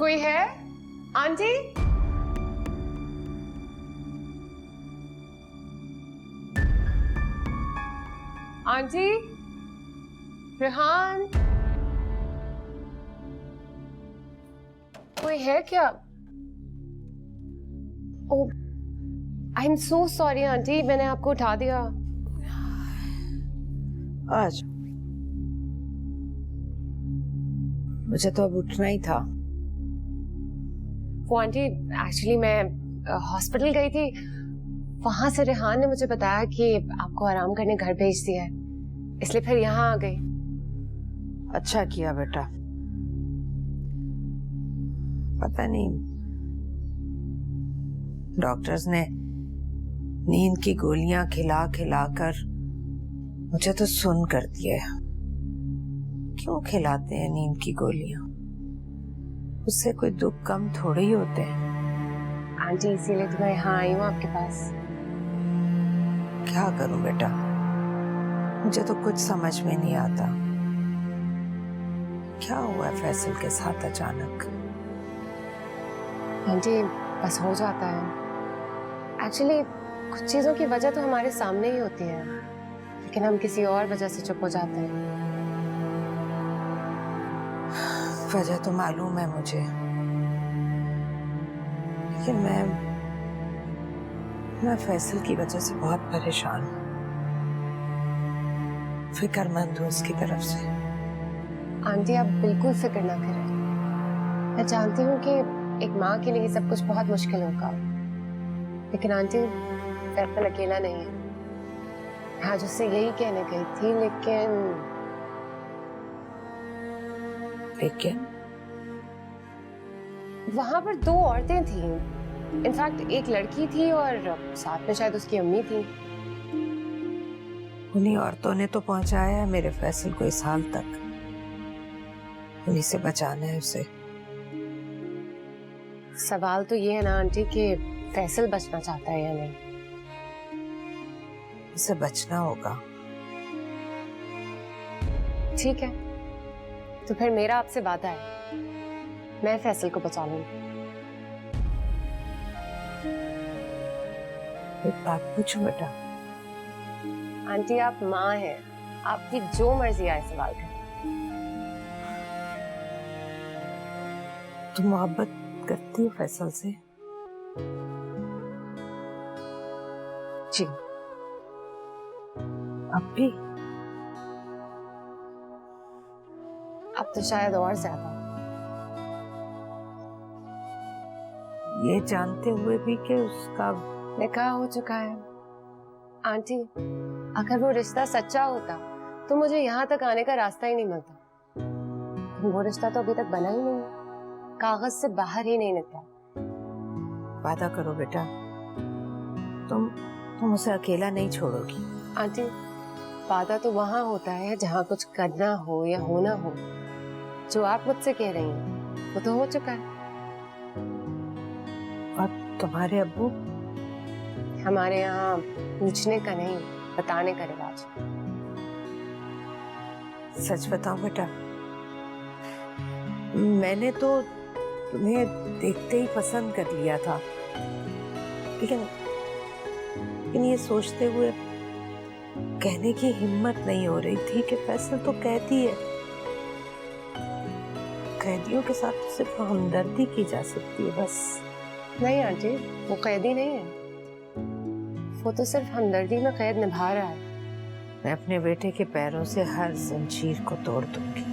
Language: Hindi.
कोई है? आंटी? आंटी? रेहान? कोई है क्या? Oh, I am so sorry aunty, मैंने आपको उठा दिया। आज मुझे तो अब उठना ही था। वो आंटी, एक्चुअली मैं हॉस्पिटल गई थी, वहां से रेहान ने मुझे बताया कि आपको आराम करने घर भेज दिया है, इसलिए फिर यहाँ आ गई। अच्छा किया बेटा। पता नहीं डॉक्टर्स ने नींद की गोलियां खिला खिला कर मुझे तो सुन्न कर दिया है। क्यों खिलाते हैं नींद की गोलियां? उससे कोई दुख कम थोड़े ही होते हैं। आंटी इसीलिए तो मैं यहाँ आई हूँ आपके पास। क्या करूं बेटा, मुझे तो कुछ समझ में नहीं आता। क्या हुआ है फैसल के साथ अचानक? आंटी बस हो जाता है। एक्चुअली कुछ चीजों की वजह तो हमारे सामने ही होती है, लेकिन हम किसी और वजह से चुप हो जाते हैं। वजह तो मालूम है मुझे, लेकिन मैं फैसल की वजह से बहुत परेशान हूँ, फिक्रमंद हूँ उसकी तरफ से। आंटी आप बिल्कुल फिक्र ना करें। मैं जानती हूँ कि एक माँ के लिए सब कुछ बहुत मुश्किल होगा, लेकिन आंटी फैसल अकेला नहीं है। आज उससे यही कहने गई थी, लेकिन वहां पर दो औरतें थीं। इनफैक्ट एक लड़की थी और साथ में शायद उसकी अम्मी थी। उन्हीं औरतों ने तो पहुंचाया है मेरे फैसल को इस हाल तक। उन्हीं से बचाना है उसे। सवाल तो ये है ना आंटी कि फैसल बचना चाहता है या नहीं। उसे बचना होगा। ठीक है, तो फिर मेरा आपसे वादा है, मैं फैसल को बचा लूंगी। एक बात पूछूं बेटा? आंटी आप माँ हैं, आपकी जो मर्जी आए सवाल करें। तुम मोहब्बत करती हो फैसल से? जी। अब भी? अब तो शायद और ज्यादा। ये जानते हुए भी कि उसका निकाह हो चुका है। आंटी अगर वो रिश्ता सच्चा होता तो मुझे यहाँ तक आने का रास्ता ही नहीं मिलता। वो रिश्ता तो अभी तक बना ही नहीं है, कागज से बाहर ही नहीं निकला। वादा करो बेटा, तुम उसे अकेला नहीं छोड़ोगी। आंटी वादा तो वहां होता है जहाँ कुछ करना हो या होना हो। जो आप मुझसे कह रही हैं वो तो हो चुका है। और तुम्हारे अब्बू? हमारे यहाँ पूछने का नहीं, बताने का रिवाज। सच बताऊं बेटा, मैंने तो तुम्हें देखते ही पसंद कर लिया था, लेकिन ये सोचते हुए कहने की हिम्मत नहीं हो रही थी कि फैसल तो कैदी है। कैदियों के साथ तो सिर्फ हमदर्दी की जा सकती है बस। नहीं आंटी, वो कैदी नहीं है, वो तो सिर्फ हमदर्दी में कैद निभा रहा है। मैं अपने बेटे के पैरों से हर जंजीर को तोड़ दूंगी।